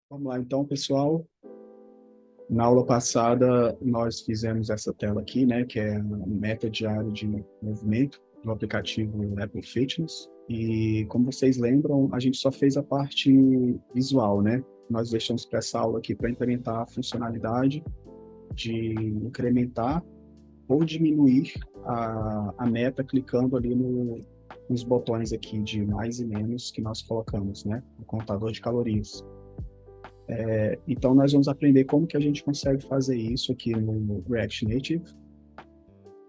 Vamos lá, então, pessoal. Na aula passada, nós fizemos essa tela aqui, né, que é a meta diária de movimento do aplicativo Apple Fitness. E, como vocês lembram, a gente só fez a parte visual, né? Nós deixamos para essa aula aqui para implementar a funcionalidade de incrementar ou diminuir a meta clicando ali nos botões aqui de mais e menos que nós colocamos, né? O contador de calorias. Então, nós vamos aprender como que a gente consegue fazer isso aqui no React Native.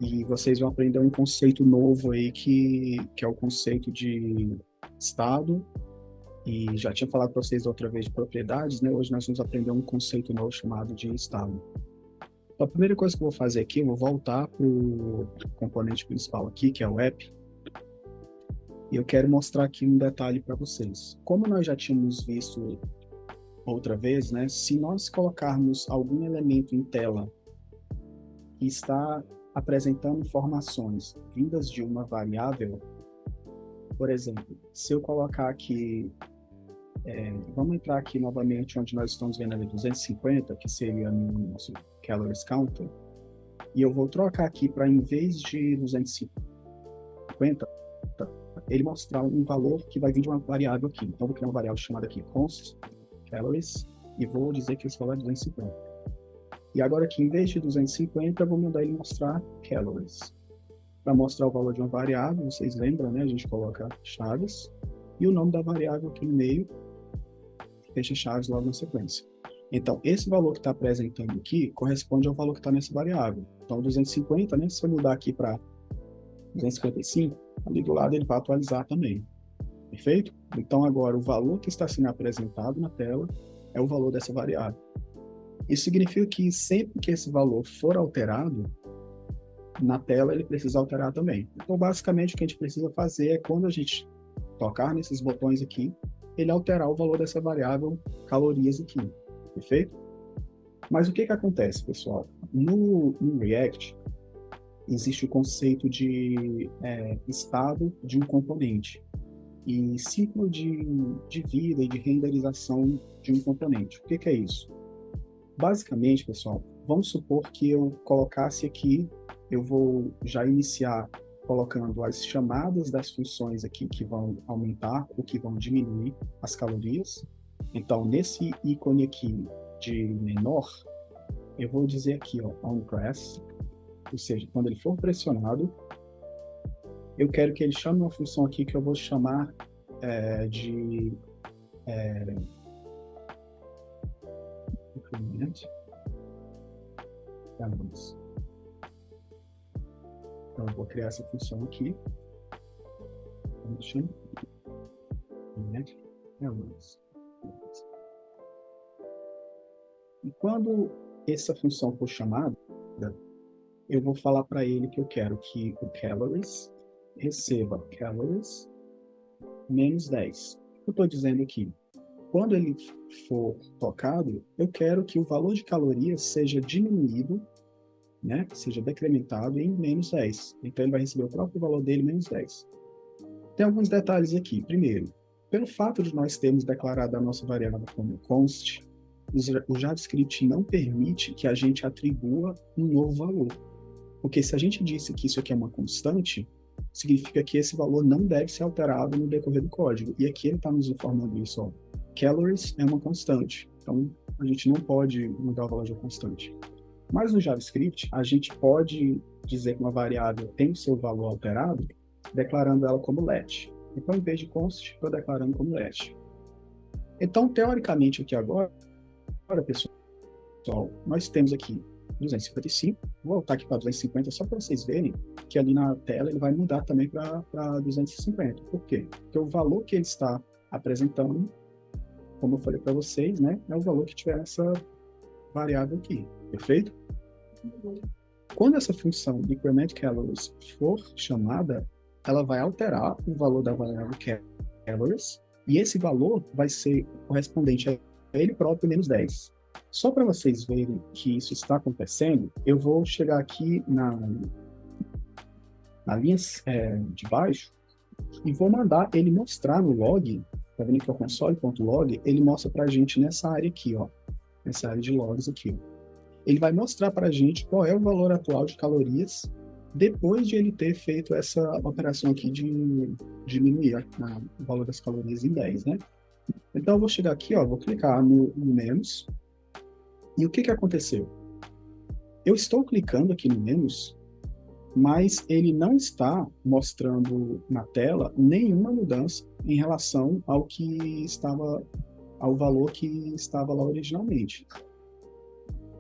E vocês vão aprender um conceito novo aí, que é o conceito de estado. E já tinha falado para vocês outra vez de propriedades, né? Hoje nós vamos aprender um conceito novo chamado de estado. Então, a primeira coisa que eu vou fazer aqui, eu vou voltar para o componente principal aqui, que é o app. E eu quero mostrar aqui um detalhe para vocês. Como nós já tínhamos visto outra vez, né? Se nós colocarmos algum elemento em tela que está apresentando informações vindas de uma variável, por exemplo, se eu colocar aqui, vamos entrar aqui novamente onde nós estamos vendo ali 250, que seria no nosso calories counter, e eu vou trocar aqui para, em vez de 250, ele mostrar um valor que vai vir de uma variável aqui. Então, eu vou criar uma variável chamada aqui const calories, e vou dizer que esse valor é 250. E agora aqui, em vez de 250, eu vou mandar ele mostrar calories. Para mostrar o valor de uma variável, vocês lembram, né? A gente coloca chaves e o nome da variável aqui no meio, fecha chaves logo na sequência. Então, esse valor que está apresentando aqui corresponde ao valor que está nessa variável. Então, 250, né? Se eu mudar aqui para 255, ali do lado ele vai atualizar também. Perfeito? Então, agora, o valor que está sendo apresentado na tela é o valor dessa variável. Isso significa que sempre que esse valor for alterado, na tela ele precisa alterar também. Então, basicamente, o que a gente precisa fazer é, quando a gente tocar nesses botões aqui, ele alterar o valor dessa variável calorias aqui. Perfeito? Mas o que acontece, pessoal? No React, existe o conceito de estado de um componente e ciclo de vida e de renderização de um componente. O que é isso? Basicamente, pessoal, vamos supor que eu colocasse aqui, eu vou já iniciar colocando as chamadas das funções aqui que vão aumentar ou que vão diminuir as calorias. Então, nesse ícone aqui de menor, eu vou dizer aqui, ó, on press, ou seja, quando ele for pressionado, eu quero que ele chame uma função aqui que eu vou chamar de increment calories. Então, eu vou criar essa função aqui. E quando essa função for chamada, eu vou falar para ele que eu quero que o calories receba calories menos 10. O que eu estou dizendo aqui? Quando ele for tocado, eu quero que o valor de calorias seja diminuído, né? Seja decrementado em menos 10. Então, ele vai receber o próprio valor dele, menos 10. Tem alguns detalhes aqui. Primeiro, pelo fato de nós termos declarado a nossa variável como const, o JavaScript não permite que a gente atribua um novo valor. Porque se a gente disse que isso aqui é uma constante, significa que esse valor não deve ser alterado no decorrer do código. E aqui ele está nos informando isso, ó. Calories é uma constante. Então, a gente não pode mudar o valor de uma constante. Mas no JavaScript, a gente pode dizer que uma variável tem o seu valor alterado, declarando ela como let. Então, em vez de const, estou declarando como let. Então, teoricamente, aqui agora, pessoal, nós temos aqui 255, vou voltar aqui para 250 só para vocês verem que ali na tela ele vai mudar também para 250. Por quê? Porque o valor que ele está apresentando, como eu falei para vocês, né, é o valor que tiver nessa variável aqui, perfeito? Quando essa função increment calories for chamada, ela vai alterar o valor da variável calories, e esse valor vai ser correspondente a ele próprio menos 10. Só para vocês verem que isso está acontecendo, eu vou chegar aqui na linha de baixo e vou mandar ele mostrar no log Tá vendo que é o console.log, ele mostra para a gente nessa área aqui, ó, nessa área de logs aqui. Ele vai mostrar para a gente qual é o valor atual de calorias depois de ele ter feito essa operação aqui de diminuir o valor das calorias em 10, né? Então, eu vou chegar aqui, ó, vou clicar no menos, e o que que aconteceu? Eu estou clicando aqui no menos, mas ele não está mostrando na tela nenhuma mudança em relação ao valor que estava lá originalmente.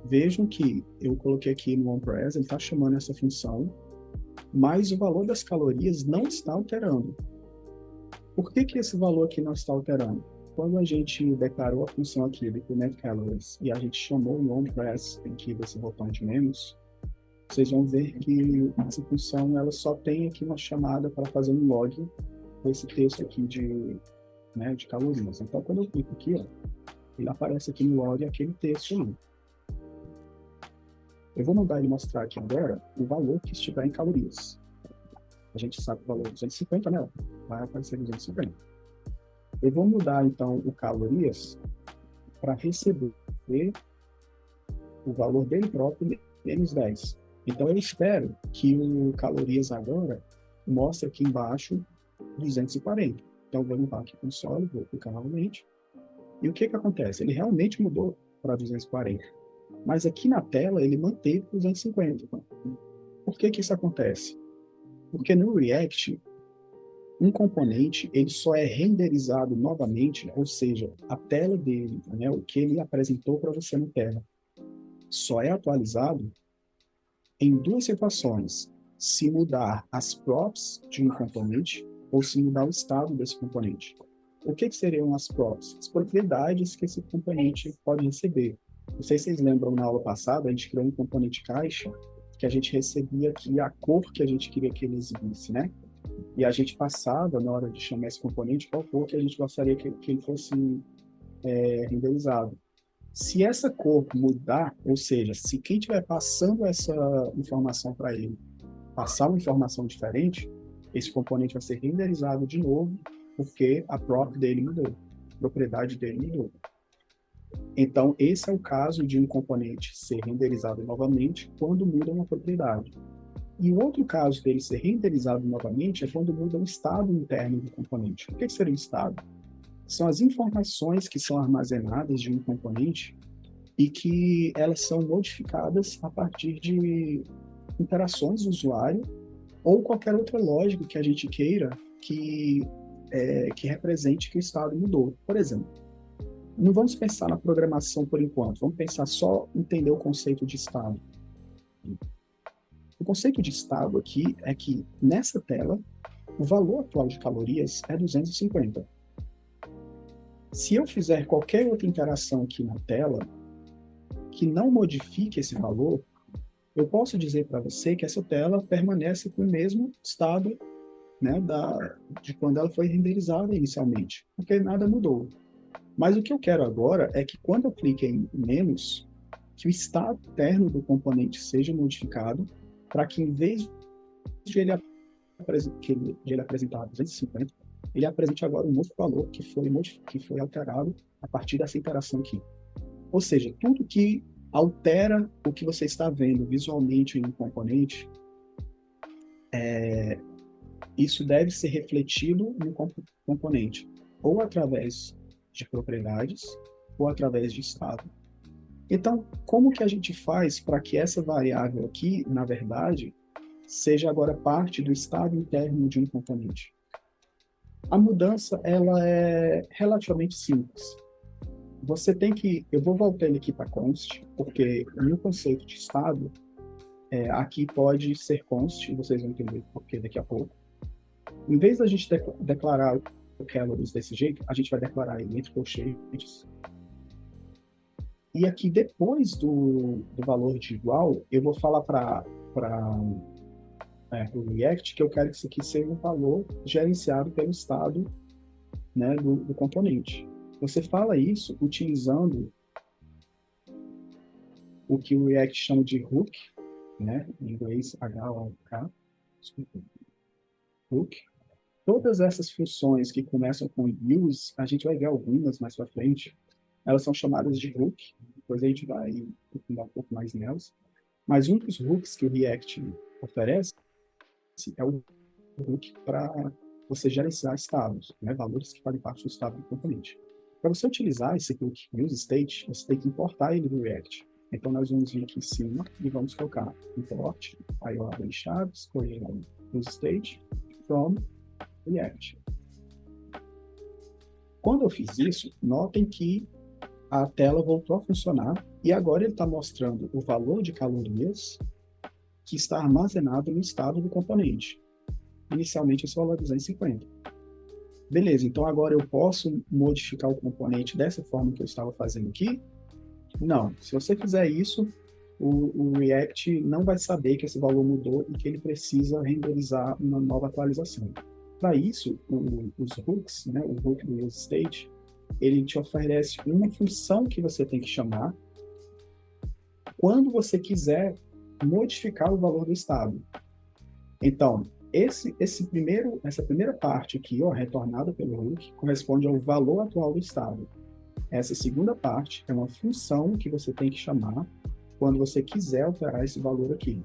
Vejam que eu coloquei aqui no OnePress, ele está chamando essa função, mas o valor das calorias não está alterando. Por que que esse valor aqui não está alterando? Quando a gente declarou a função aqui, decrement calories, e a gente chamou o OnePress aqui desse botão de menos, vocês vão ver que essa função ela só tem aqui uma chamada para fazer um log com esse texto aqui de calorias. Então, quando eu clico aqui, ó, ele aparece aqui no log aquele texto ali. Eu vou mandar ele mostrar aqui agora o valor que estiver em calorias. A gente sabe que o valor é 250, né? Vai aparecer 250. Eu vou mudar, então, o calorias para receber o valor dele próprio menos 10. Então, eu espero que o calorias agora mostre aqui embaixo 240. Então, eu vou limpar aqui o console, vou clicar novamente. E o que que acontece? Ele realmente mudou para 240. Mas aqui na tela, ele manteve 250. Por que que isso acontece? Porque no React, um componente ele só é renderizado novamente, ou seja, a tela dele, né, o que ele apresentou para você na tela, só é atualizado em duas situações: se mudar as props de um componente ou se mudar o estado desse componente. O que seriam as props? As propriedades que esse componente pode receber. Não sei se vocês lembram, na aula passada, a gente criou um componente caixa que a gente recebia aqui a cor que a gente queria que ele exibisse, né? E a gente passava, na hora de chamar esse componente, qual cor que a gente gostaria que ele fosse renderizado. Se essa cor mudar, ou seja, se quem estiver passando essa informação para ele passar uma informação diferente, esse componente vai ser renderizado de novo, porque a prop dele mudou, a propriedade dele mudou. Então, esse é o caso de um componente ser renderizado novamente quando muda uma propriedade. E o outro caso dele ser renderizado novamente é quando muda o estado interno do componente. O que seria o estado? São as informações que são armazenadas de um componente e que elas são modificadas a partir de interações do usuário ou qualquer outra lógica que a gente queira que represente que o estado mudou. Por exemplo, não vamos pensar na programação por enquanto, vamos pensar só entender o conceito de estado. O conceito de estado aqui é que, nessa tela, o valor atual de calorias é 250. Se eu fizer qualquer outra interação aqui na tela que não modifique esse valor, eu posso dizer para você que essa tela permanece com o mesmo estado, né, de quando ela foi renderizada inicialmente, porque nada mudou. Mas o que eu quero agora é que quando eu clique em menos, que o estado interno do componente seja modificado para que, em vez de ele apresentar 250, ele apresente agora um novo valor que foi alterado a partir dessa interação aqui. Ou seja, tudo que altera o que você está vendo visualmente em um componente, isso deve ser refletido no componente, ou através de propriedades, ou através de estado. Então, como que a gente faz para que essa variável aqui, na verdade, seja agora parte do estado interno de um componente? A mudança ela é relativamente simples. Você tem que, eu vou voltar ele aqui para const, porque no conceito de estado, aqui pode ser const, vocês vão entender por que daqui a pouco. Em vez da gente declarar o calories desse jeito, a gente vai declarar ele entre colchetes. E aqui, depois do valor de igual, eu vou falar para o React que eu quero que isso aqui seja um valor gerenciado pelo estado, né, do componente. Você fala isso utilizando o que o React chama de hook, né, em inglês H-O-K, hook, todas essas funções que começam com use, a gente vai ver algumas mais para frente, elas são chamadas de hook, depois a gente vai aprofundar um pouco mais nelas. Mas um dos hooks que o React oferece é o hook para você gerenciar estados, né, valores que fazem parte do estado do componente. Para você utilizar esse hook useState, você tem que importar ele do React. Então, nós vamos vir aqui em cima e vamos colocar import, aí eu abro em chaves, escolher useState from React. Quando eu fiz isso, notem que a tela voltou a funcionar e agora ele está mostrando o valor de calorias que está armazenado no estado do componente. Inicialmente, esse valor é 250. Beleza, então agora eu posso modificar o componente dessa forma que eu estava fazendo aqui? Não. Se você fizer isso, o React não vai saber que esse valor mudou e que ele precisa renderizar uma nova atualização. Para isso, os hooks, né, o hook do useState, ele te oferece uma função que você tem que chamar quando você quiser modificar o valor do estado. Então, essa primeira parte aqui, ó, retornada pelo hook, corresponde ao valor atual do estado. Essa segunda parte é uma função que você tem que chamar quando você quiser alterar esse valor aqui.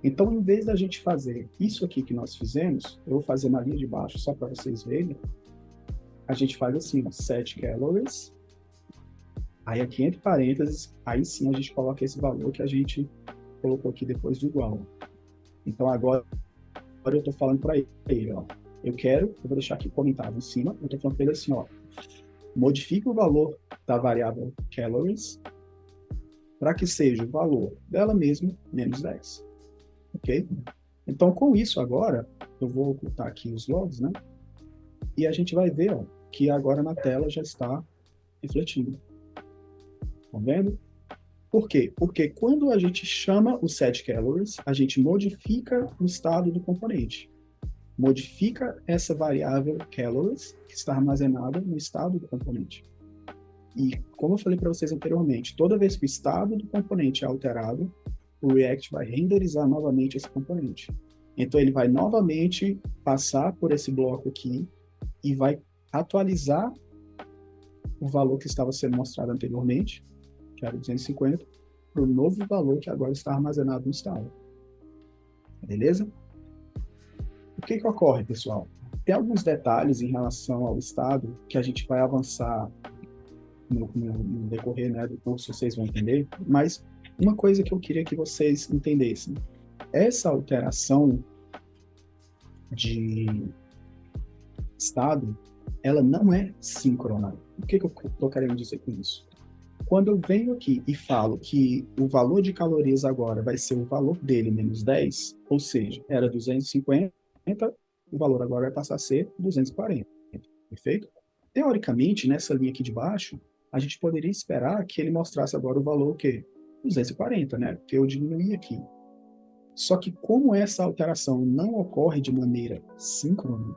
Então, em vez da gente fazer isso aqui que nós fizemos, eu vou fazer na linha de baixo só para vocês verem. A gente faz assim, ó, set calories. Aí aqui entre parênteses, aí sim a gente coloca esse valor que a gente colocou aqui depois do igual. Então agora eu estou falando para ele, ó, eu vou deixar aqui comentado em cima, eu estou falando para ele assim, ó, modifique o valor da variável calories para que seja o valor dela mesma menos 10. Ok? Então com isso agora, eu vou ocultar aqui os logs, né? E a gente vai ver, ó, que agora na tela já está refletindo. Tá vendo? Por quê? Porque quando a gente chama o setCalories, a gente modifica o estado do componente. Modifica essa variável calories, que está armazenada no estado do componente. E, como eu falei para vocês anteriormente, toda vez que o estado do componente é alterado, o React vai renderizar novamente esse componente. Então, ele vai novamente passar por esse bloco aqui e vai atualizar o valor que estava sendo mostrado anteriormente, que era 250, para o novo valor que agora está armazenado no estado. Beleza? O que ocorre, pessoal? Tem alguns detalhes em relação ao estado que a gente vai avançar no decorrer, né, do curso, vocês vão entender, mas uma coisa que eu queria que vocês entendessem, essa alteração de estado, ela não é síncrona. O que eu estou querendo dizer com isso? Quando eu venho aqui e falo que o valor de calorias agora vai ser o valor dele menos 10, ou seja, era 250, o valor agora vai passar a ser 240, perfeito? Teoricamente, nessa linha aqui de baixo, a gente poderia esperar que ele mostrasse agora o valor o quê? 240, né? Porque eu diminuí aqui. Só que como essa alteração não ocorre de maneira síncrona,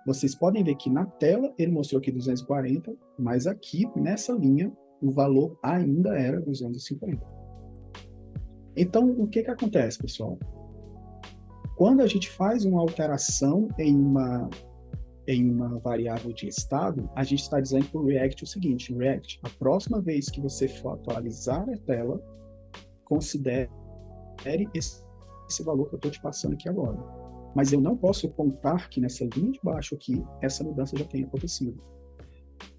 vocês podem ver que na tela ele mostrou aqui 240, mas aqui nessa linha o valor ainda era 250. Então, o que acontece, pessoal? Quando a gente faz uma alteração em uma variável de estado, a gente está dizendo para o React o seguinte: React, a próxima vez que você for atualizar a tela, considere esse valor que eu estou te passando aqui agora. Mas eu não posso contar que nessa linha de baixo aqui, essa mudança já tenha acontecido.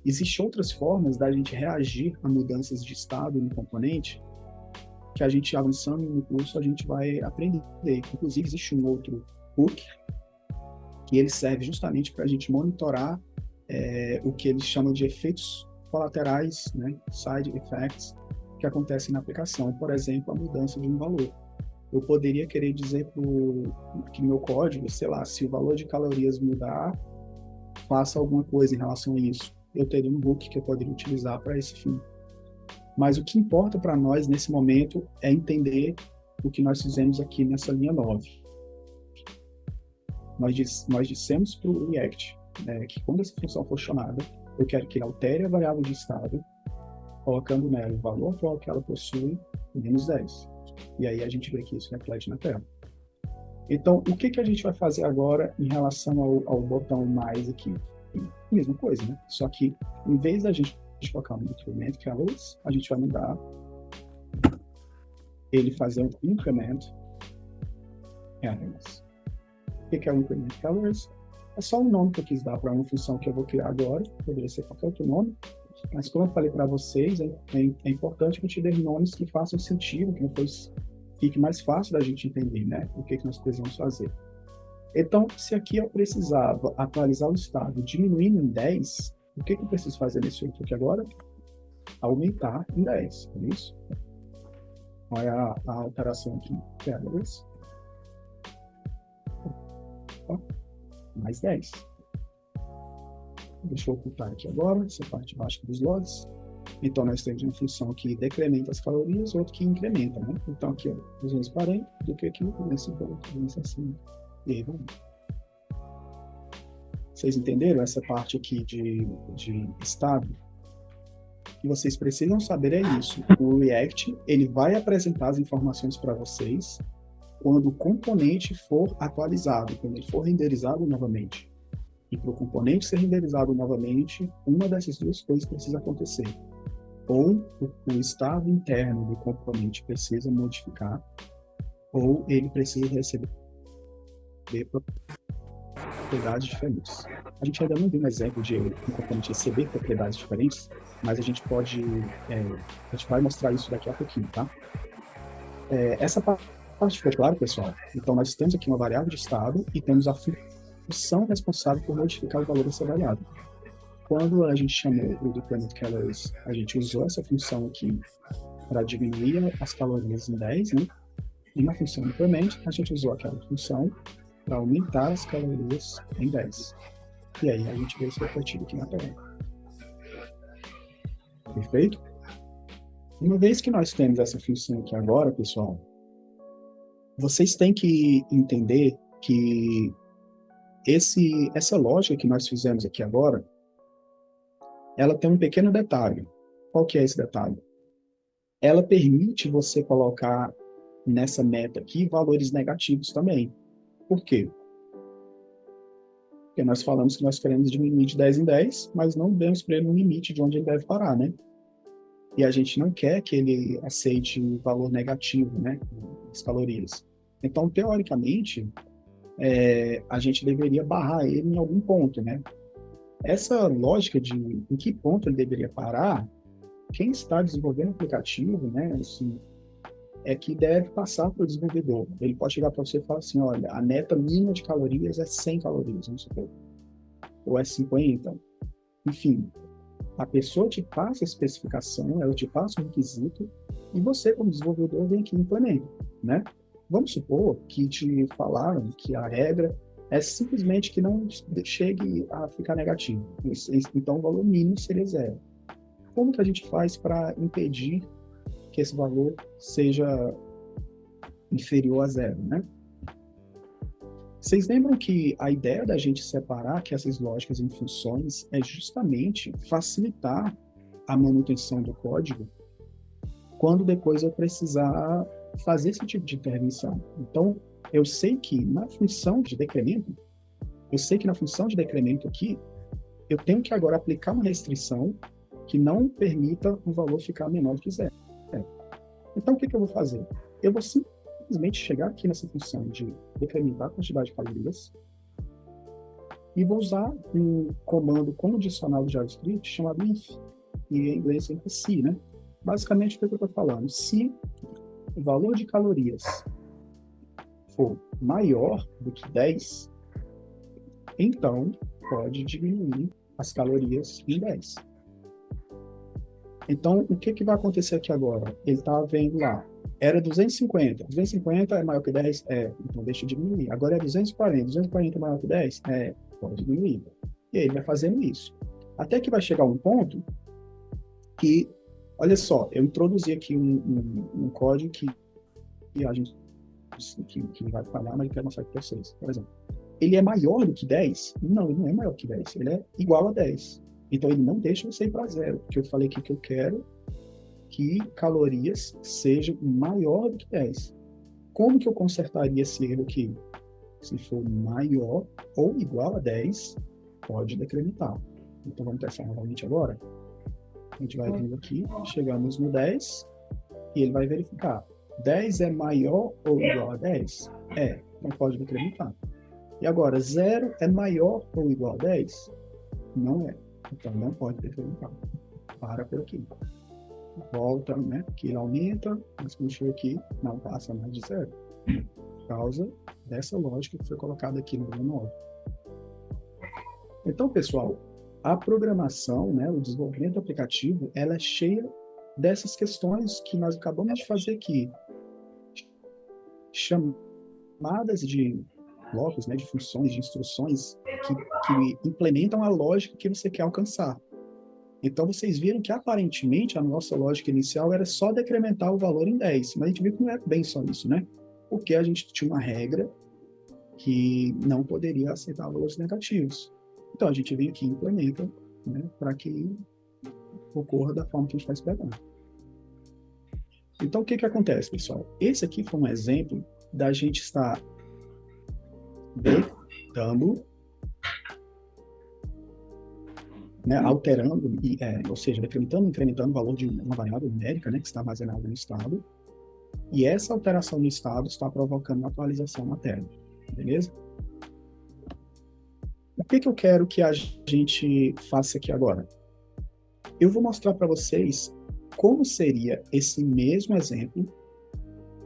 Existem outras formas da gente reagir a mudanças de estado no componente que a gente, avançando no curso, a gente vai aprender. Inclusive, existe um outro hook que ele serve justamente para a gente monitorar o que eles chamam de efeitos colaterais, né, side effects, que acontecem na aplicação. Por exemplo, a mudança de um valor. Eu poderia querer dizer que no meu código, sei lá, se o valor de calorias mudar, faça alguma coisa em relação a isso. Eu teria um hook que eu poderia utilizar para esse fim. Mas o que importa para nós nesse momento é entender o que nós fizemos aqui nessa linha 9. Nós dissemos para o React, né, que quando essa função for chamada, eu quero que ele altere a variável de estado, colocando nela o valor atual que ela possui, menos 10. E aí a gente vê que isso reflete na tela. Então, o que a gente vai fazer agora em relação ao botão mais aqui? Mesma coisa, né? Só que, em vez da gente colocar um increment colors, a gente vai mudar ele fazer um increment areas. O que é o increment colors? É só um nome que eu quis dar para uma função que eu vou criar agora, poderia ser qualquer outro nome, mas como eu falei para vocês, é importante que a gente dê nomes que façam sentido, que depois fique mais fácil da gente entender, né? O que nós precisamos fazer. Então, se aqui eu precisava atualizar o estado diminuindo em 10, o que eu preciso fazer nesse outro aqui agora? Aumentar em 10, é isso? Olha a alteração aqui, colors, mais 10. Deixa eu ocultar aqui agora, essa parte de baixo dos logs. Então, nós temos uma função que decrementa as calorias, outra que incrementa, né? Então, aqui, ó, 240 do que aqui, nesse ponto, 260. E aí, vamos. Vocês entenderam essa parte aqui de estado? O que vocês precisam saber é isso. O React, ele vai apresentar as informações para vocês quando o componente for atualizado, quando ele for renderizado novamente. E para o componente ser renderizado novamente, uma dessas duas coisas precisa acontecer. Ou o estado interno do componente precisa modificar, ou ele precisa receber propriedades diferentes. A gente ainda não viu um exemplo de um componente receber propriedades diferentes, mas a gente vai mostrar isso daqui a pouquinho, tá? Essa parte ficou claro, pessoal? Então, nós temos aqui uma variável de estado e temos a função responsável por modificar o valor dessa variável. Quando a gente chamou o decrement calories, a gente usou essa função aqui para diminuir as calorias em 10, né? E na função increment, a gente usou aquela função para aumentar as calorias em 10. E aí a gente vê isso refletido aqui na tela. Perfeito? Uma vez que nós temos essa função aqui agora, pessoal, vocês têm que entender que essa lógica que nós fizemos aqui agora, ela tem um pequeno detalhe. Qual que é esse detalhe? Ela permite você colocar nessa meta aqui valores negativos também. Por quê? Porque nós falamos que nós queremos diminuir de 10 em 10, mas não demos para ele um limite de onde ele deve parar, né? E a gente não quer que ele aceite o valor negativo, né? As calorias. Então, teoricamente, a gente deveria barrar ele em algum ponto, né? Essa lógica de em que ponto ele deveria parar, quem está desenvolvendo o aplicativo, né, assim, é que deve passar para o desenvolvedor. Ele pode chegar para você e falar assim, olha, a meta mínima de calorias é 100 calorias, vamos supor, ou é 50. Enfim, a pessoa te passa a especificação, ela te passa o requisito, e você, como desenvolvedor, vem aqui e implementa, né? Vamos supor que te falaram que a regra é simplesmente que não chegue a ficar negativo. Então, o valor mínimo seria 0. Como que a gente faz para impedir que esse valor seja inferior a 0, né? Vocês lembram que a ideia da gente separar que essas lógicas em funções é justamente facilitar a manutenção do código quando depois eu precisar fazer esse tipo de intervenção. Então, eu sei que na função de decremento aqui, eu tenho que agora aplicar uma restrição que não permita o valor ficar menor que 0. Então, o que eu vou fazer? Eu vou simplesmente chegar aqui nessa função de decrementar a quantidade de calorias e vou usar um comando condicional do JavaScript chamado if, e em inglês sempre se, né? Basicamente, o que eu estou falando? Se o valor de calorias for maior do que 10, então pode diminuir as calorias em 10. Então, o que vai acontecer aqui agora? Ele está vendo lá, era 250. 250 é maior que 10? Então deixa eu diminuir. Agora é 240. 240 é maior que 10? Pode diminuir. E aí ele vai fazendo isso. Até que vai chegar um ponto que, olha só, eu introduzi aqui um código que a gente que vai falhar, mas eu quero mostrar aqui para vocês. Por exemplo, ele é maior do que 10? Não, ele não é maior que 10. Ele é igual a 10. Então, ele não deixa você ir para 0, porque eu falei aqui que eu quero que calorias sejam maior do que 10. Como que eu consertaria esse erro aqui? Se for maior ou igual a 10, pode decrementar. Então, vamos testar novamente agora. A gente vai vindo aqui, chegamos no 10, e ele vai verificar. 10 é maior ou igual a 10? É, não pode decrementar. E agora, 0 é maior ou igual a 10? Não é. Então, não pode decrementar. Para por aqui. Volta, né? Aqui ele aumenta, mas quando chega aqui, não passa mais de 0. Por causa dessa lógica que foi colocada aqui no 9. Então, pessoal, a programação, né, o desenvolvimento do aplicativo, ela é cheia dessas questões que nós acabamos de fazer aqui. Chamadas de blocos, né, de funções, de instruções que implementam a lógica que você quer alcançar. Então, vocês viram que, aparentemente, a nossa lógica inicial era só decrementar o valor em 10, mas a gente viu que não é bem só isso, né? Porque a gente tinha uma regra que não poderia aceitar valores negativos. Então, a gente vem aqui e implementa, né, para que ocorra da forma que a gente está esperando. Então, o que acontece, pessoal? Esse aqui foi um exemplo da gente estar decrementando, né, alterando, ou seja, decrementando, incrementando o valor de uma variável numérica, né, que está armazenada no estado, e essa alteração no estado está provocando uma atualização na tela, beleza? O que eu quero que a gente faça aqui agora? Eu vou mostrar para vocês como seria esse mesmo exemplo,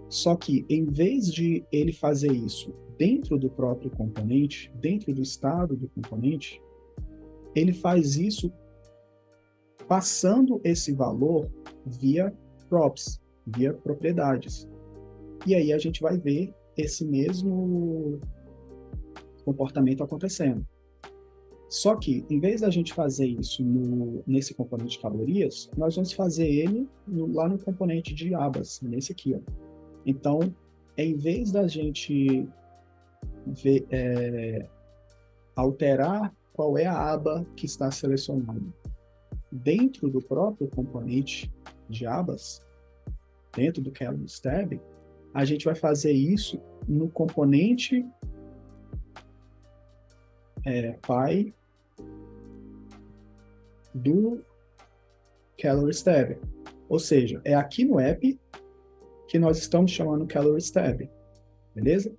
só que em vez de ele fazer isso dentro do próprio componente, dentro do estado do componente, ele faz isso passando esse valor via props, via propriedades. E aí a gente vai ver esse mesmo comportamento acontecendo. Só que, em vez da gente fazer isso nesse componente de calorias, nós vamos fazer ele lá no componente de abas, nesse aqui, ó. Então, em vez da gente alterar qual é a aba que está selecionada dentro do próprio componente de abas, dentro do Calories Tab, a gente vai fazer isso no componente Py do Calories Tab. Ou seja, é aqui no app que nós estamos chamando Calories Tab, beleza?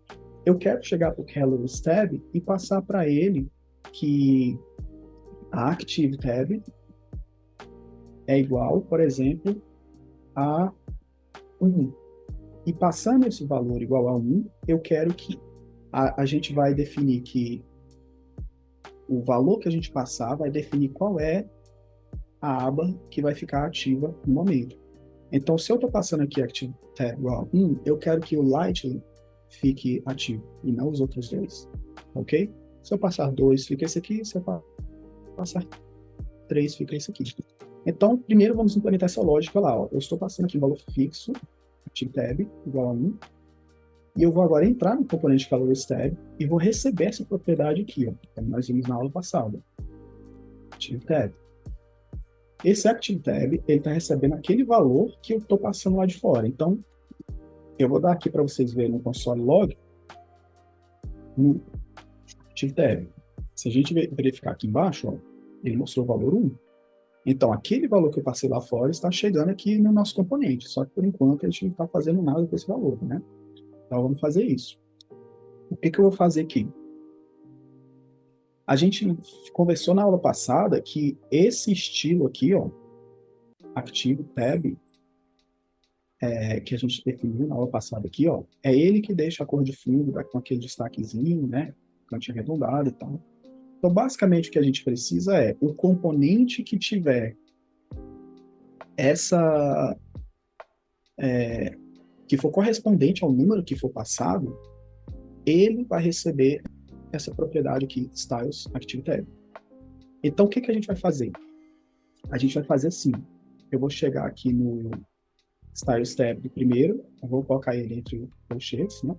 Eu quero chegar para o Calories Tab e passar para ele que a Active Tab é igual, por exemplo, a 1. E passando esse valor igual a 1, eu quero que a gente vai definir que o valor que a gente passar vai definir qual é a aba que vai ficar ativa no momento. Então, se eu estou passando aqui Active Tab igual a 1, eu quero que o Lightly fique ativo e não os outros dois, ok? Se eu passar 2, fica esse aqui. Se eu passar 3, fica esse aqui. Então, primeiro vamos implementar essa lógica lá. Ó. Eu estou passando aqui um valor fixo, Active Tab igual a 1, e eu vou agora entrar no componente Calories Tab e vou receber essa propriedade aqui, ó, como nós vimos na aula passada. Active Tab. Esse Active Tab, ele está recebendo aquele valor que eu estou passando lá de fora. Então, eu vou dar aqui para vocês verem no console log, no Active Tab. Se a gente verificar aqui embaixo, ó, ele mostrou o valor 1. Então, aquele valor que eu passei lá fora está chegando aqui no nosso componente, só que por enquanto a gente não está fazendo nada com esse valor, né? Então, vamos fazer isso. O que eu vou fazer aqui? A gente conversou na aula passada que esse estilo aqui, ó, Active Tab, que a gente definiu na aula passada aqui, ó, é ele que deixa a cor de fundo com aquele destaquezinho, né? Cantinho arredondado e tal. Então, basicamente, o que a gente precisa é o componente que tiver essa... que for correspondente ao número que for passado, ele vai receber essa propriedade aqui, Styles Active Tab. Então, o que a gente vai fazer? A gente vai fazer assim. Eu vou chegar aqui no Styles Tab do primeiro, eu vou colocar ele entre colchetes, né?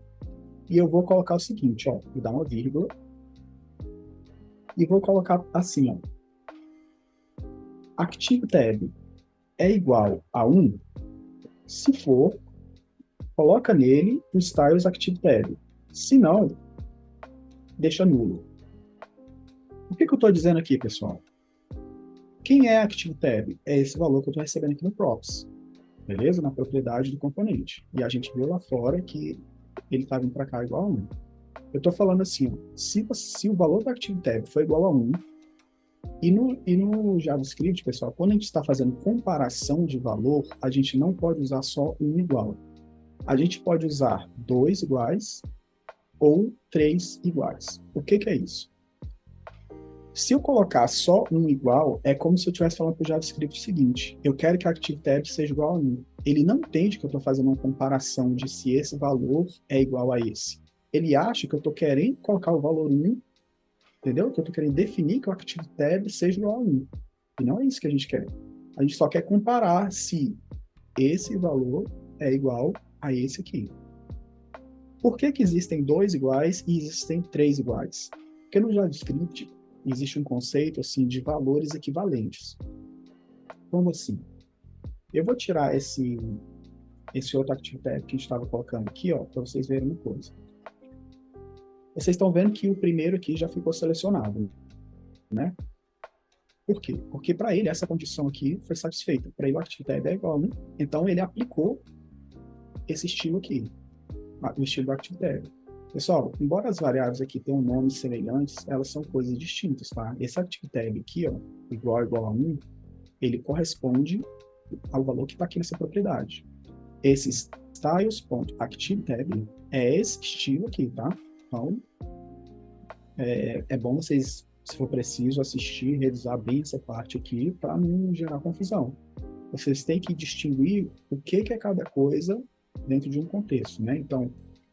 E eu vou colocar o seguinte, ó, vou dar uma vírgula, e vou colocar assim, ó. Active Tab é igual a 1? Se for, coloca nele o Styles Active Tab. Se não, deixa nulo. O que eu estou dizendo aqui, pessoal? Quem é ActiveTab? É esse valor que eu estou recebendo aqui no props, beleza? Na propriedade do componente. E a gente viu lá fora que ele está vindo para cá igual a 1. Eu estou falando assim, ó, se o valor do ActiveTab for igual a 1, e no JavaScript, pessoal, quando a gente está fazendo comparação de valor, a gente não pode usar só um igual. A gente pode usar 2 iguais ou 3 iguais. O que é isso? Se eu colocar só um igual, é como se eu estivesse falando para o JavaScript o seguinte: eu quero que a ActiveTab seja igual a 1. Ele não entende que eu estou fazendo uma comparação de se esse valor é igual a esse. Ele acha que eu estou querendo colocar o valor 1, entendeu? Que eu estou querendo definir que o ActiveTab seja igual a 1. E não é isso que a gente quer. A gente só quer comparar se esse valor é igual a esse aqui. Por que que existem 2 iguais e existem 3 iguais? Porque no JavaScript existe um conceito assim de valores equivalentes. Como assim? Eu vou tirar esse outro ActiveTab que a gente estava colocando aqui, ó, para vocês verem uma coisa. Vocês estão vendo que o primeiro aqui já ficou selecionado, né? Por quê? Porque para ele essa condição aqui foi satisfeita. Para ele o ActiveTab é igual a 1, então ele aplicou esse estilo aqui, o estilo do ActiveTab. Pessoal, embora as variáveis aqui tenham nomes semelhantes, elas são coisas distintas, tá? Esse ActiveTab aqui, ó, igual a 1, ele corresponde ao valor que está aqui nessa propriedade. Esse styles.ActiveTab é esse estilo aqui, tá? Então, é bom vocês, se for preciso, assistir, revisar bem essa parte aqui para não gerar confusão. Vocês têm que distinguir o que é cada coisa dentro de um contexto, né? Então,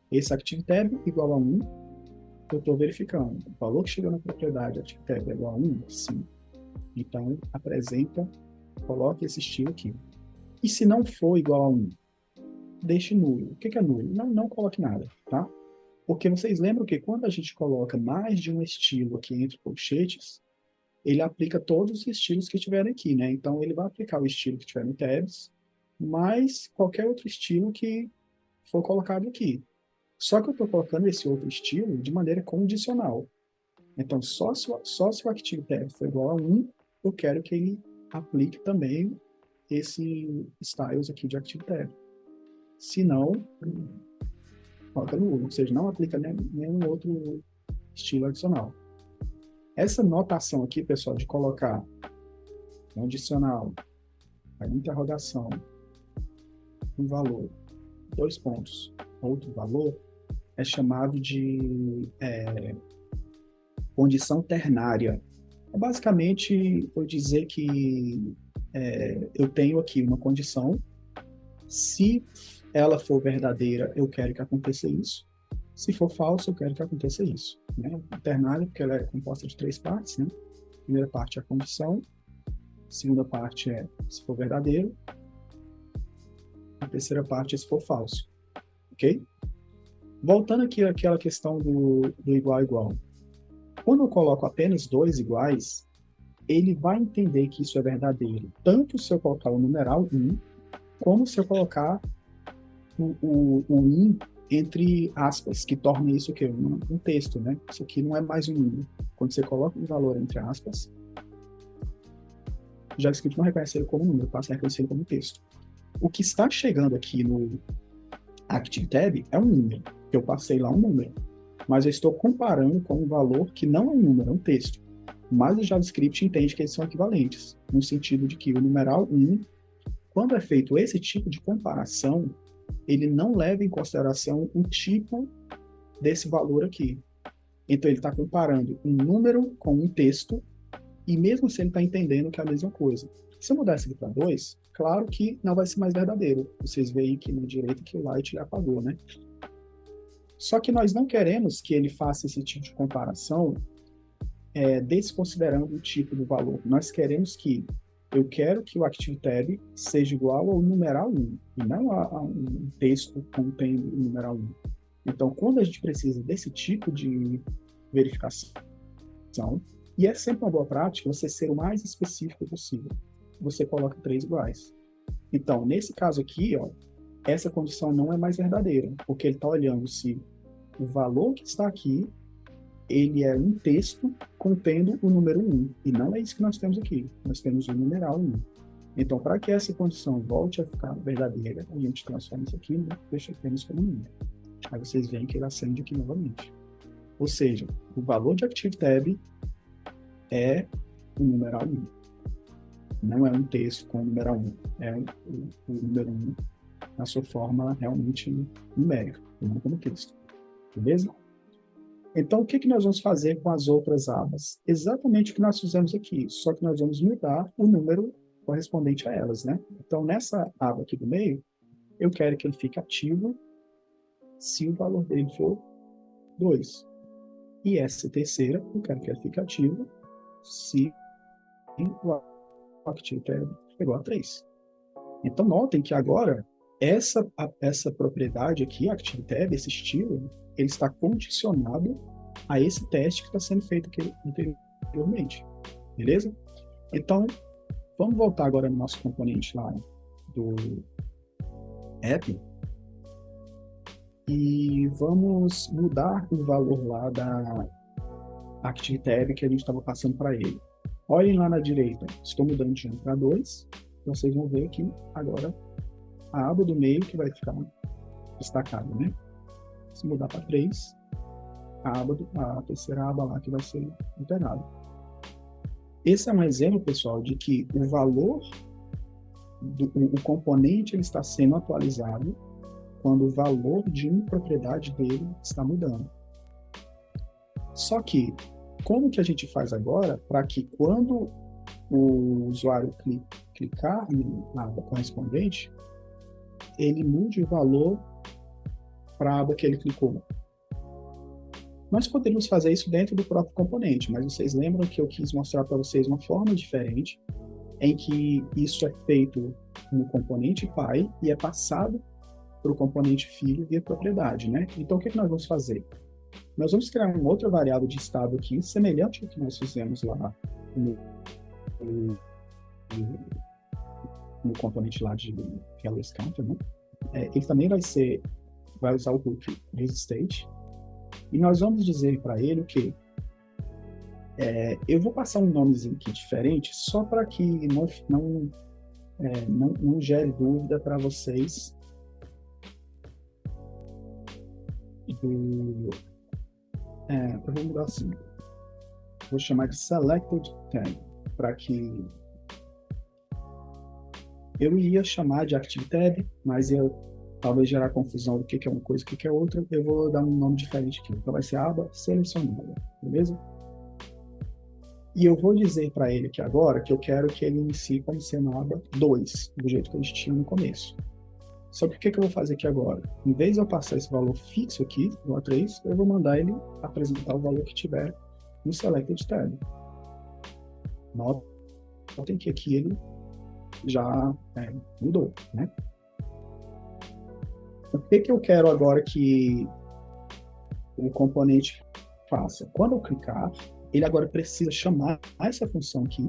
esse ActiveTab igual a 1, eu estou verificando. O valor que chegou na propriedade ActiveTab é igual a 1? Sim. Então, coloque esse estilo aqui. E se não for igual a 1, deixe nulo. O que é nulo? Não coloque nada, tá? Porque vocês lembram que quando a gente coloca mais de um estilo aqui entre colchetes, ele aplica todos os estilos que estiverem aqui, né? Então, ele vai aplicar o estilo que tiver no tabs, mais qualquer outro estilo que for colocado aqui. Só que eu estou colocando esse outro estilo de maneira condicional. Então, só se o ActiveTab for igual a 1, eu quero que ele aplique também esse styles aqui de ActiveTab. Se não, coloca nulo, ou seja, não aplica nenhum outro estilo adicional. Essa notação aqui, pessoal, de colocar condicional, a interrogação, um valor, 2 pontos, outro valor, é chamado de condição ternária. É basicamente eu dizer que eu tenho aqui uma condição, se ela for verdadeira, eu quero que aconteça isso. Se for falso, eu quero que aconteça isso. Né? Ternária, porque ela é composta de 3 partes. Né? A primeira parte é a condição, a segunda parte é se for verdadeiro, a terceira parte é se for falso. Ok? Voltando aqui àquela questão do igual a igual. Quando eu coloco apenas 2 iguais, ele vai entender que isso é verdadeiro, tanto se eu colocar o numeral 1, como se eu colocar o in entre aspas, que torna isso o quê? Um texto, né? Isso aqui não é mais um número. Quando você coloca um valor entre aspas, o JavaScript não reconhece ele como número, passa a reconhecer ele como texto. O que está chegando aqui no ActiveTab é um número, que eu passei lá um número, mas eu estou comparando com um valor que não é um número, é um texto. Mas o JavaScript entende que eles são equivalentes, no sentido de que o numeral 1, quando é feito esse tipo de comparação, ele não leva em consideração o tipo desse valor aqui. Então, ele está comparando um número com um texto, e mesmo se ele está entendendo que é a mesma coisa. Se eu mudar isso aqui para 2, claro que não vai ser mais verdadeiro. Vocês veem aqui na direita que o light apagou, né? Só que nós não queremos que ele faça esse tipo de comparação desconsiderando o tipo do valor. Nós queremos que eu quero que o ActiveTab seja igual ao numeral 1, e não a um texto contendo o numeral 1. Então, quando a gente precisa desse tipo de verificação, e é sempre uma boa prática você ser o mais específico possível, você coloca 3 iguais. Então, nesse caso aqui, ó, essa condição não é mais verdadeira, porque ele está olhando se o valor que está aqui ele é um texto contendo o número 1, e não é isso que nós temos aqui. Nós temos o numeral 1. Então, para que essa condição volte a ficar verdadeira, a gente transforma isso aqui, né? Deixa apenas como número. Aí vocês veem que ele acende aqui novamente. Ou seja, o valor de ActiveTab é o numeral 1. Não é um texto com o numeral 1. É o número 1 na sua forma realmente numérica, não como texto. Beleza? Então, o que nós vamos fazer com as outras abas? Exatamente o que nós fizemos aqui, só que nós vamos mudar o número correspondente a elas, né? Então, nessa aba aqui do meio, eu quero que ele fique ativo se o valor dele for 2. E essa terceira, eu quero que ele fique ativo se o ActiveTab for igual a 3. Então, notem que agora, essa propriedade aqui, ActiveTab, esse estilo, ele está condicionado a esse teste que está sendo feito aqui anteriormente. Beleza? Então, vamos voltar agora no nosso componente lá do app e vamos mudar o valor lá da ActiveTab que a gente estava passando para ele. Olhem lá na direita, estou mudando de 1 para 2, vocês vão ver que agora a aba do meio que vai ficar destacada, né? Se mudar para 3, a terceira aba lá que vai ser alterada. Esse é um exemplo, pessoal, de que o valor, o componente ele está sendo atualizado quando o valor de uma propriedade dele está mudando. Só que, como que a gente faz agora para que quando o usuário clicar na aba correspondente, ele mude o valor para a aba que ele clicou? Nós poderíamos fazer isso dentro do próprio componente, mas vocês lembram que eu quis mostrar para vocês uma forma diferente em que isso é feito no componente pai e é passado para o componente filho via propriedade, né? Então, o que nós vamos fazer? Nós vamos criar uma outra variável de estado aqui, semelhante ao que nós fizemos lá no componente lá de Calories Counter, né? Ele também vai usar o hook resistate, e nós vamos dizer para ele o quê? Eu vou passar um nomezinho aqui diferente, só para que não gere dúvida para vocês eu vou mudar assim. Vou chamar de Selected Tag, para que eu ia chamar de ActiveTab, mas ia talvez gerar confusão do que é uma coisa e o que é outra. Eu vou dar um nome diferente aqui. Então vai ser aba selecionada, beleza? E eu vou dizer para ele aqui agora que eu quero que ele inicie como sendo a aba 2, do jeito que a gente tinha no começo. Só que o que eu vou fazer aqui agora? Em vez de eu passar esse valor fixo aqui, igual a 3, eu vou mandar ele apresentar o valor que tiver no Selected Tab. Notem que aqui ele já mudou, né? O que eu quero agora que o componente faça? Quando eu clicar, ele agora precisa chamar essa função aqui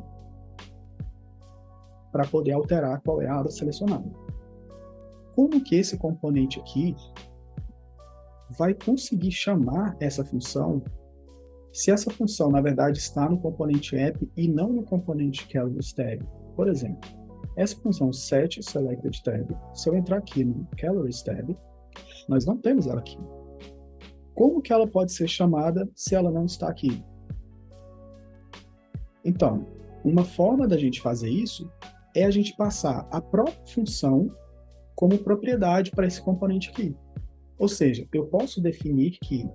para poder alterar qual é a aba selecionada. Como que esse componente aqui vai conseguir chamar essa função se essa função, na verdade, está no componente app e não no componente Calories Tab? Por exemplo, essa função setSelectedTab, se eu entrar aqui no Calories Tab, nós não temos ela aqui. Como que ela pode ser chamada se ela não está aqui? Então, uma forma da gente fazer isso é a gente passar a própria função como propriedade para esse componente aqui. Ou seja, eu posso definir que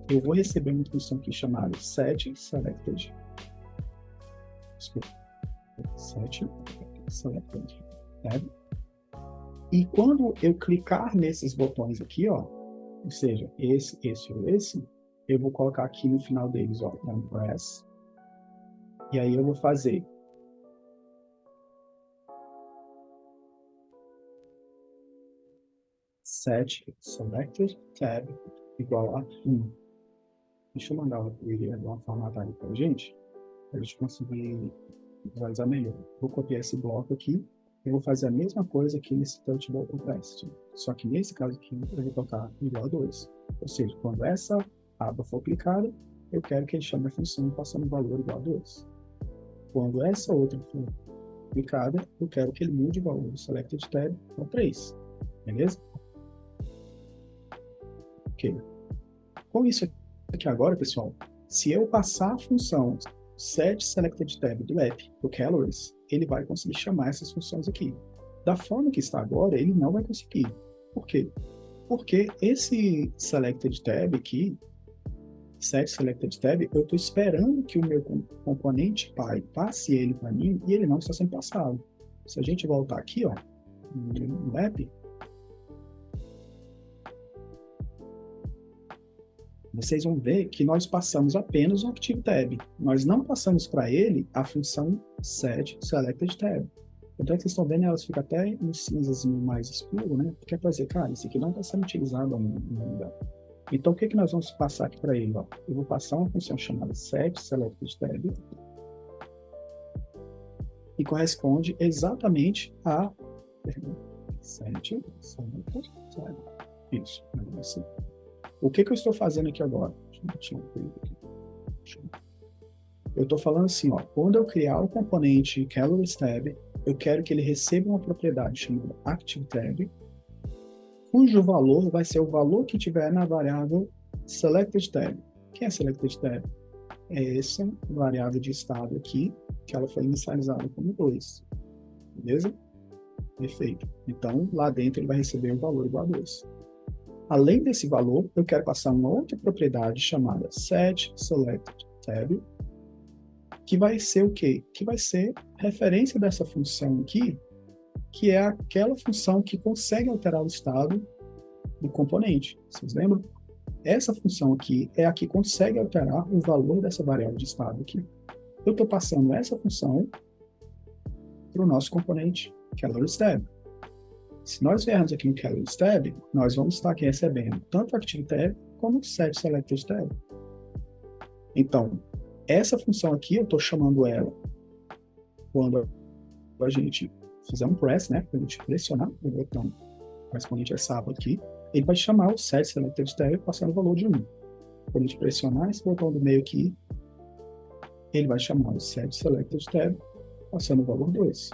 eu vou receber uma função aqui chamada setSelected. setSelected. E quando eu clicar nesses botões aqui, ó, ou seja, esse ou esse, eu vou colocar aqui no final deles, ó, press. E aí eu vou fazer setSelectedTab igual a 1. Deixa eu mandar uma formatada para a gente conseguir visualizar melhor. Vou copiar esse bloco aqui, eu vou fazer a mesma coisa aqui nesse Touchable Opacity. Só que nesse caso aqui, eu vou colocar igual a 2. Ou seja, quando essa aba for clicada, eu quero que ele chame a função passando um valor igual a 2. Quando essa outra for aplicada, eu quero que ele mude o valor do selected tab para 3. Beleza? Ok. Com isso aqui agora, pessoal, se eu passar a função setSelectedTab do app para o Calories, ele vai conseguir chamar essas funções aqui. Da forma que está agora, ele não vai conseguir. Por quê? Porque esse selectedTab aqui, setSelectedTab, eu estou esperando que o meu componente pai passe ele para mim e ele não está sendo passado. Se a gente voltar aqui, ó, no app, vocês vão ver que nós passamos apenas o ActiveTab. Nós não passamos para ele a função setSelectedTab. Então, é que vocês estão vendo, elas ficam até um cinzazinho mais escuro, né? Porque é para dizer, cara, isso aqui não está sendo utilizado ainda. Então, o que nós vamos passar aqui para ele? Ó? Eu vou passar uma função chamada setSelectedTab, que corresponde exatamente a setSelectedTab. Isso, assim. O que eu estou fazendo aqui agora? Eu estou falando assim, ó, quando eu criar o componente CaloriesTab, eu quero que ele receba uma propriedade chamada ActiveTab, cujo valor vai ser o valor que tiver na variável SelectedTab. O que é SelectedTab? É essa variável de estado aqui, que ela foi inicializada como 2. Beleza? Perfeito. Então, lá dentro ele vai receber um valor igual a 2. Além desse valor, eu quero passar uma outra propriedade chamada setSelectedTab, que vai ser o quê? Que vai ser referência dessa função aqui, que é aquela função que consegue alterar o estado do componente. Vocês lembram? Essa função aqui é a que consegue alterar o valor dessa variável de estado aqui. Eu estou passando essa função para o nosso componente CaloriesTab. Se nós viermos aqui no CaloriesTab, nós vamos estar aqui recebendo tanto ActiveTab como setSelectedTab. Então, essa função aqui, eu estou chamando ela quando a gente fizer um press, né? Quando a gente pressionar o botão correspondente a essa aba aqui, ele vai chamar o setSelectedTab passando o valor de 1. Quando a gente pressionar esse botão do meio aqui, ele vai chamar o setSelectedTab passando o valor 2.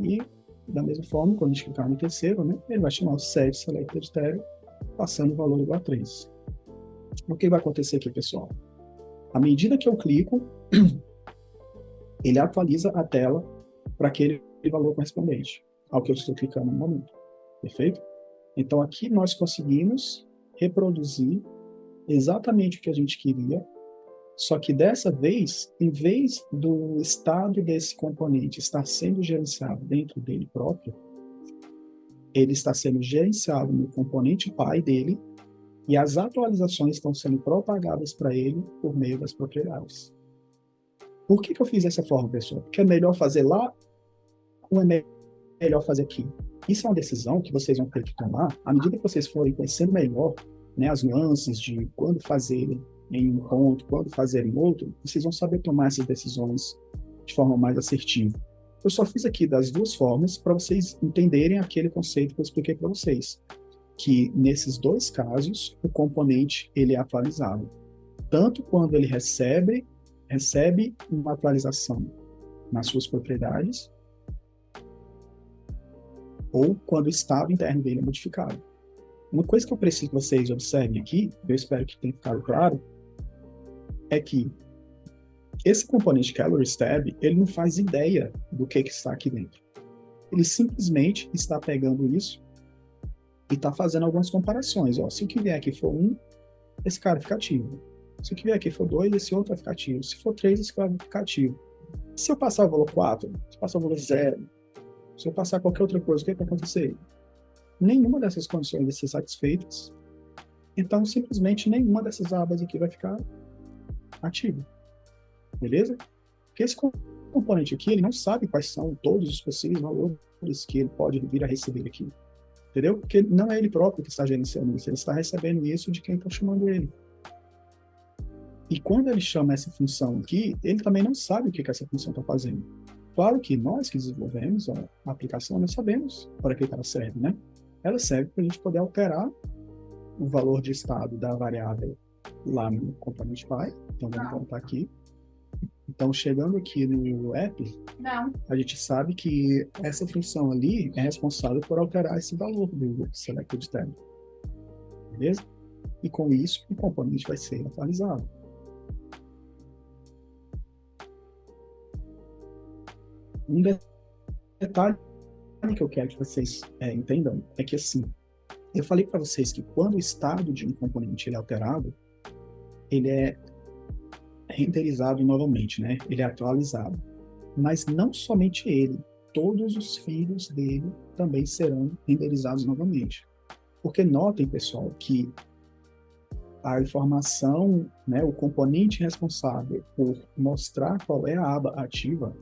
E, da mesma forma, quando a gente clicar no terceiro, né, ele vai chamar o setSelectedTab passando o valor igual a 3. O que vai acontecer aqui, pessoal? À medida que eu clico, ele atualiza a tela para aquele valor correspondente ao que eu estou clicando no momento. Perfeito? Então, aqui nós conseguimos reproduzir exatamente o que a gente queria, só que dessa vez, em vez do estado desse componente estar sendo gerenciado dentro dele próprio, ele está sendo gerenciado no componente pai dele, e as atualizações estão sendo propagadas para ele por meio das propriedades. Por que eu fiz dessa forma, pessoal? Porque é melhor fazer lá ou é melhor fazer aqui? Isso é uma decisão que vocês vão ter que tomar à medida que vocês forem conhecendo melhor, né, as nuances de quando fazer em um ponto, quando fazer em outro, vocês vão saber tomar essas decisões de forma mais assertiva. Eu só fiz aqui das duas formas para vocês entenderem aquele conceito que eu expliquei para vocês, que nesses dois casos o componente ele é atualizado, tanto quando ele recebe uma atualização nas suas propriedades, ou quando o estado interno dele é modificado. Uma coisa que eu preciso que vocês observem aqui, eu espero que tenha ficado claro, é que esse componente CaloriesTab, ele não faz ideia do que está aqui dentro. Ele simplesmente está pegando isso e está fazendo algumas comparações. Ó, se o que vier aqui for 1, esse cara fica ativo. Se o que vier aqui for 2, esse outro vai ficar ativo. Se for 3, esse cara vai ficar ativo. Se eu passar o valor 4, se eu passar o valor 0, se eu passar qualquer outra coisa, o que vai acontecer? Nenhuma dessas condições vai ser satisfeitas. Então, simplesmente, nenhuma dessas abas aqui vai ficar ativa. Beleza? Porque esse componente aqui, ele não sabe quais são todos os possíveis valores que ele pode vir a receber aqui. Entendeu? Porque não é ele próprio que está gerenciando isso, ele está recebendo isso de quem está chamando ele. E quando ele chama essa função aqui, ele também não sabe o que essa função está fazendo. Claro que nós que desenvolvemos a aplicação, nós sabemos para que ela serve, né? Ela serve para a gente poder alterar o valor de estado da variável lá no componente pai. Então, vamos voltar aqui. Então, chegando aqui no app, a gente sabe que essa função ali é responsável por alterar esse valor do selected tab. Beleza? E com isso, o componente vai ser atualizado. Um detalhe que eu quero que vocês entendam é que, assim, eu falei para vocês que quando o estado de um componente ele é alterado, ele é renderizado novamente, né? Ele é atualizado. Mas não somente ele, todos os filhos dele também serão renderizados novamente. Porque notem, pessoal, que a informação, né, o componente responsável por mostrar qual é a aba ativa,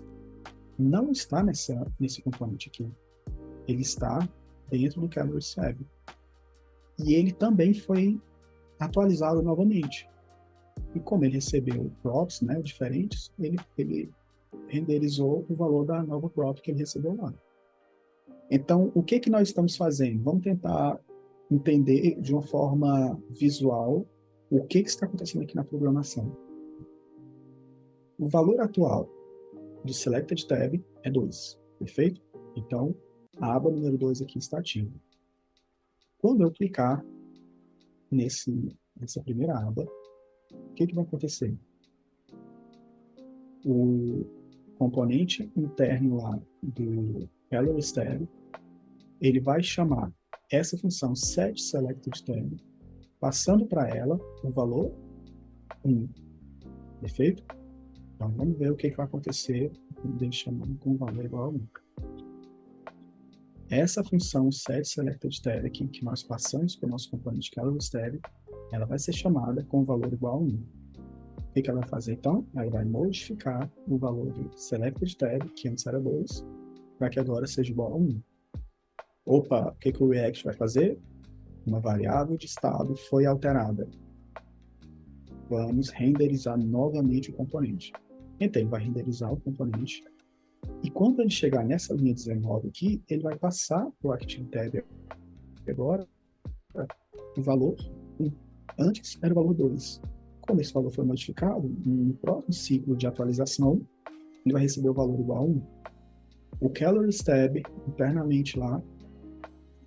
não está nesse componente aqui. Ele está dentro do Calorie Tab. E ele também foi atualizado novamente. E como ele recebeu props, né, diferentes, ele renderizou o valor da nova prop que ele recebeu lá. Então, o que nós estamos fazendo? Vamos tentar entender de uma forma visual o que está acontecendo aqui na programação. O valor atual do Selected Tab é 2, perfeito? Então, a aba número 2 aqui está ativa. Quando eu clicar nessa primeira aba, o que vai acontecer? O componente interno lá do Calorie Tab, ele vai chamar essa função setSelectedTab, passando para ela o valor 1, perfeito? Então, vamos ver o que vai acontecer quando ele chamar com o valor igual a 1. Essa função setSelectedTab aqui, que nós passamos para o nosso componente CalorieTab, ela vai ser chamada com o valor igual a 1. O que ela vai fazer, então? Ela vai modificar o valor do SelectedTab, que antes era 2, para que agora seja igual a 1. Opa, o que o React vai fazer? Uma variável de estado foi alterada. Vamos renderizar novamente o componente. Então, ele vai renderizar o componente. E quando ele chegar nessa linha 19 aqui, ele vai passar para o ActiveTab agora o valor 1. Antes era o valor 2. Quando esse valor foi modificado, no próximo ciclo de atualização, ele vai receber o valor igual a 1. O Calories Tab, internamente lá,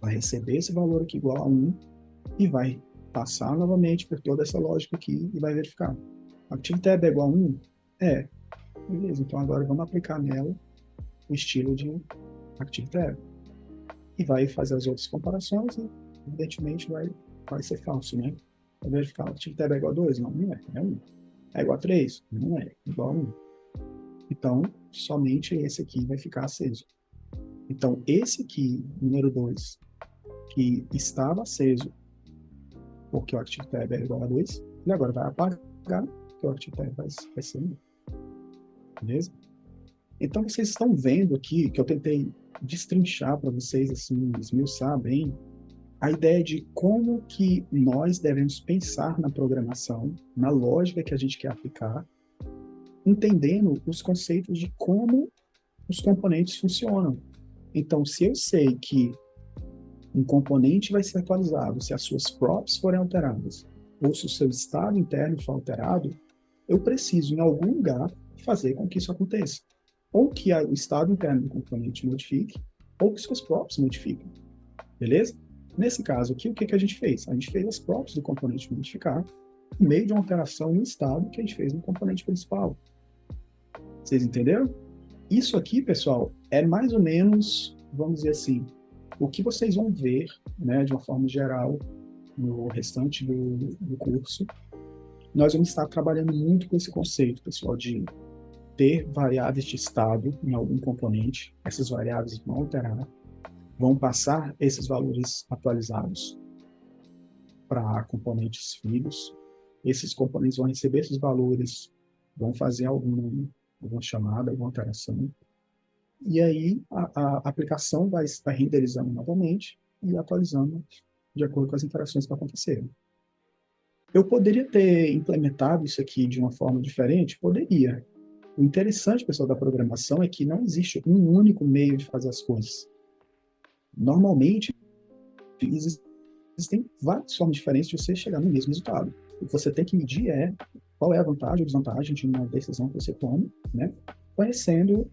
vai receber esse valor aqui igual a 1 e vai passar novamente por toda essa lógica aqui e vai verificar. ActiveTab é igual a 1? É. Beleza, então agora vamos aplicar nela o estilo de ActiveTab. E vai fazer as outras comparações e, evidentemente, vai ser falso, né? Vai verificar, ActiveTab é igual a 2? Não, não é. É 1. É igual a 3? Não é. É igual a 1. Então, somente esse aqui vai ficar aceso. Então, esse aqui, número 2, que estava aceso porque o ActiveTab é igual a 2, ele agora vai apagar, porque o ActiveTab vai ser 1. Beleza? Então, vocês estão vendo aqui que eu tentei destrinchar para vocês, assim, esmiuçar bem, a ideia de como que nós devemos pensar na programação, na lógica que a gente quer aplicar, entendendo os conceitos de como os componentes funcionam. Então, se eu sei que um componente vai ser atualizado se as suas props forem alteradas, ou se o seu estado interno for alterado, eu preciso, em algum lugar, fazer com que isso aconteça. Ou que o estado interno do componente modifique, ou que suas props modifiquem. Beleza? Nesse caso aqui, o que a gente fez? A gente fez as props do componente modificar por meio de uma alteração no estado que a gente fez no componente principal. Vocês entenderam? Isso aqui, pessoal, é mais ou menos, vamos dizer assim, o que vocês vão ver, né, de uma forma geral, no restante do curso. Nós vamos estar trabalhando muito com esse conceito, pessoal, de ter variáveis de estado em algum componente. Essas variáveis vão alterar, vão passar esses valores atualizados para componentes filhos. Esses componentes vão receber esses valores, vão fazer alguma chamada, alguma alteração. E aí a aplicação vai renderizando novamente e atualizando de acordo com as interações que aconteceram. Eu poderia ter implementado isso aqui de uma forma diferente? Poderia. O interessante, pessoal, da programação é que não existe um único meio de fazer as coisas. Normalmente, existem várias formas diferentes de você chegar no mesmo resultado. O que você tem que medir é qual é a vantagem ou desvantagem de uma decisão que você toma, né? Conhecendo,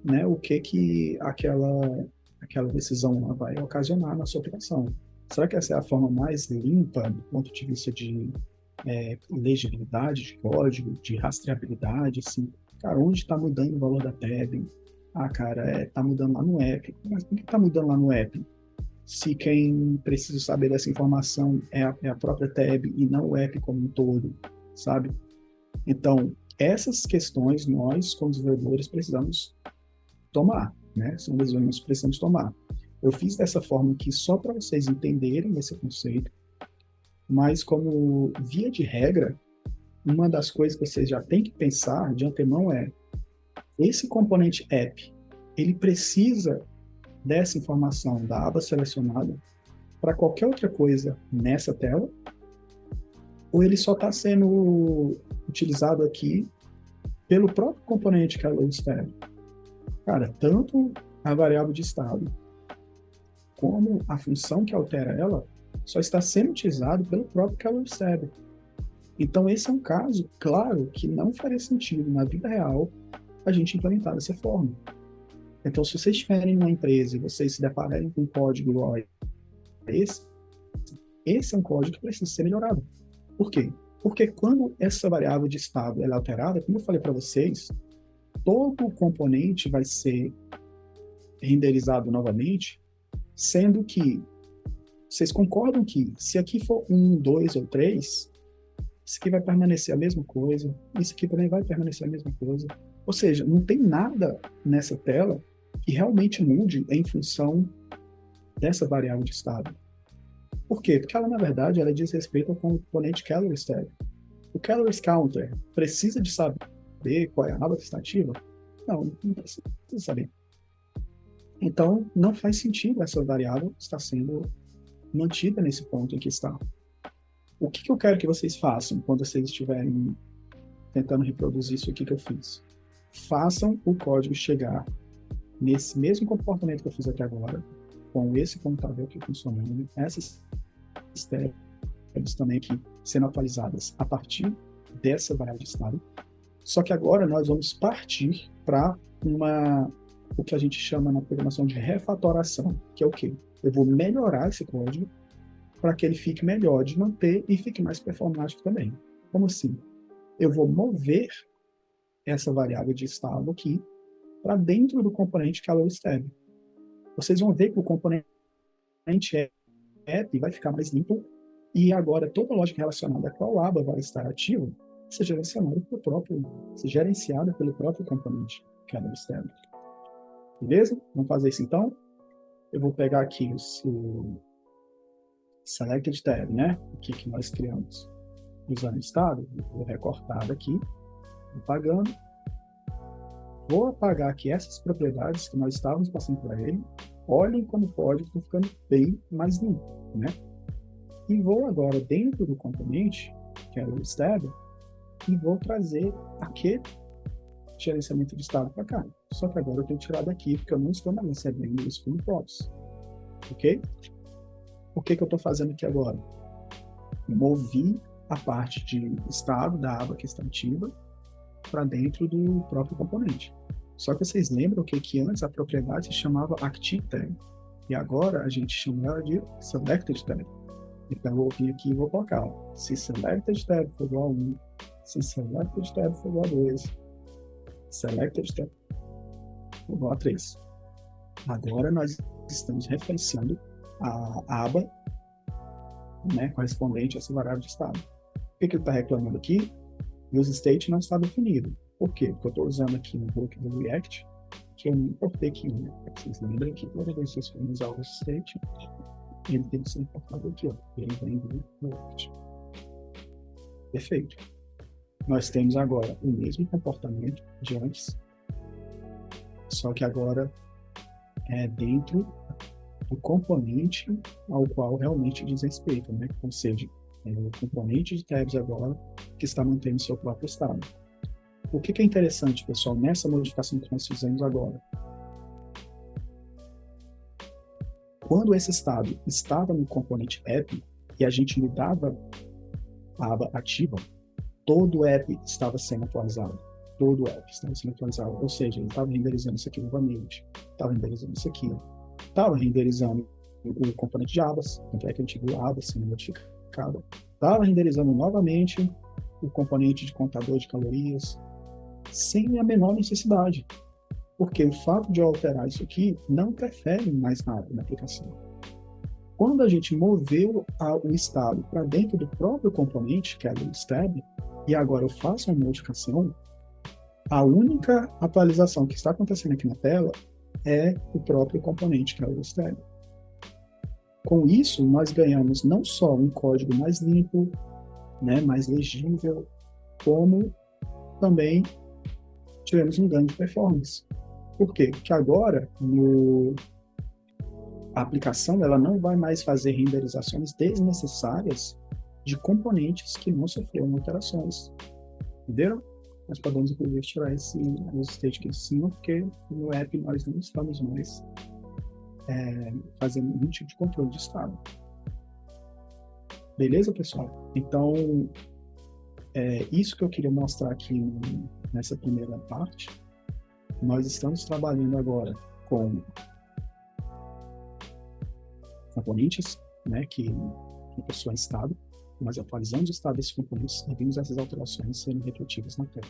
né, o que aquela decisão vai ocasionar na sua aplicação. Será que essa é a forma mais limpa do ponto de vista de legibilidade de código, de rastreabilidade, assim? Cara, onde está mudando o valor da tab? Ah, cara, tá mudando lá no app. Mas por que está mudando lá no app? Se quem precisa saber dessa informação é a própria tab e não o app como um todo, sabe? Então, essas questões nós, como desenvolvedores, precisamos tomar, né? São decisões que precisamos tomar. Eu fiz dessa forma aqui só para vocês entenderem esse conceito, mas como via de regra, uma das coisas que vocês já têm que pensar de antemão é esse componente app, ele precisa dessa informação da aba selecionada para qualquer outra coisa nessa tela, ou ele só está sendo utilizado aqui pelo próprio componente que é o step. Cara, tanto a variável de estado como a função que altera ela só está sendo utilizado pelo próprio Calorie Step. Então, esse é um caso, claro, que não faria sentido na vida real a gente implementar dessa forma. Então, se vocês estiverem numa empresa e vocês se depararem com um código igual a esse é um código que precisa ser melhorado. Por quê? Porque quando essa variável de estado é alterada, como eu falei para vocês, todo o componente vai ser renderizado novamente, sendo que vocês concordam que se aqui for 1, 2 ou 3, isso aqui vai permanecer a mesma coisa, isso aqui também vai permanecer a mesma coisa. Ou seja, não tem nada nessa tela que realmente mude em função dessa variável de estado. Por quê? Porque ela, na verdade, ela diz respeito ao componente calorie step. O calories counter precisa de saber qual é a aba que está ativa? Não precisa saber. Então, não faz sentido essa variável estar sendo mantida nesse ponto em que está. O que eu quero que vocês façam quando vocês estiverem tentando reproduzir isso aqui que eu fiz? Façam o código chegar nesse mesmo comportamento que eu fiz aqui agora, com esse computador aqui funcionando, essas tabs também aqui sendo atualizadas a partir dessa variável de estado. Só que agora nós vamos partir para o que a gente chama na programação de refatoração, que é o quê? Eu vou melhorar esse código para que ele fique melhor de manter e fique mais performático também. Como assim? Eu vou mover essa variável de estado aqui para dentro do componente Calorie Step. Vocês vão ver que o componente app vai ficar mais limpo e agora toda a lógica relacionada a qual aba vai estar ativa seja gerenciada pelo próprio componente Calorie Step. Beleza? Vamos fazer isso então? Eu vou pegar aqui o Selected Tab, né? Aqui que nós criamos usando estado, vou recortar daqui, apagando. Vou apagar aqui essas propriedades que nós estávamos passando para ele. Olhem como o código está ficando bem mais limpo, né? E vou agora dentro do componente, que é o step, e vou trazer aquele gerenciamento de estado para cá. Só que agora eu tenho que tirar daqui, porque eu não estou mais recebendo isso como props. Ok? O que eu estou fazendo aqui agora? Movi a parte de estado da aba que está ativa para dentro do próprio componente. Só que vocês lembram que antes a propriedade se chamava ActiveTab e agora a gente chama ela de SelectedTab. Então eu vou vir aqui e vou colocar, ó, se SelectedTab for igual a 1, se SelectedTab for igual a 2, SelectedTab for igual a 3. Agora nós estamos referenciando a aba, né, correspondente a essa variável de estado. O que ele está reclamando aqui? Use state não está definido. Por quê? Porque eu estou usando aqui no hook do React, que eu não importei aqui, né? Vocês lembram que toda vez que vocês forem usar o state, ele tem que ser importado aqui, ó. Ele vem do React. Perfeito. Nós temos agora o mesmo comportamento de antes, só que agora é dentro do componente ao qual realmente diz respeito, né? Ou seja, é o componente de tabs agora que está mantendo seu próprio estado. O que é interessante, pessoal, nessa modificação que nós fizemos agora? Quando esse estado estava no componente app e a gente mudava a aba ativa, todo o app estava sendo atualizado. Todo o app estava sendo atualizado. Ou seja, ele estava renderizando isso aqui novamente, estava renderizando isso aqui, estava renderizando o componente de abas, tanto é que a gente viu a aba sendo modificada, estava renderizando novamente o componente de contador de calorias, sem a menor necessidade. Porque o fato de eu alterar isso aqui não interfere mais nada na aplicação. Quando a gente moveu o estado para dentro do próprio componente, que é o step, e agora eu faço uma modificação, a única atualização que está acontecendo aqui na tela é o próprio componente, que é o step. Com isso, nós ganhamos não só um código mais limpo, né, mais legível, como também tivemos um ganho de performance. Por quê? Porque agora a aplicação ela não vai mais fazer renderizações desnecessárias de componentes que não sofreram alterações. Entenderam? Nós podemos, inclusive, tirar esse state aqui de cima, porque no app nós não estamos mais fazendo nenhum tipo de controle de estado. Beleza, pessoal? Então, isso que eu queria mostrar aqui nessa primeira parte. Nós estamos trabalhando agora com componentes, né, que possuem estado, nós atualizamos o estado desses componentes e vimos essas alterações sendo refletidas na tela.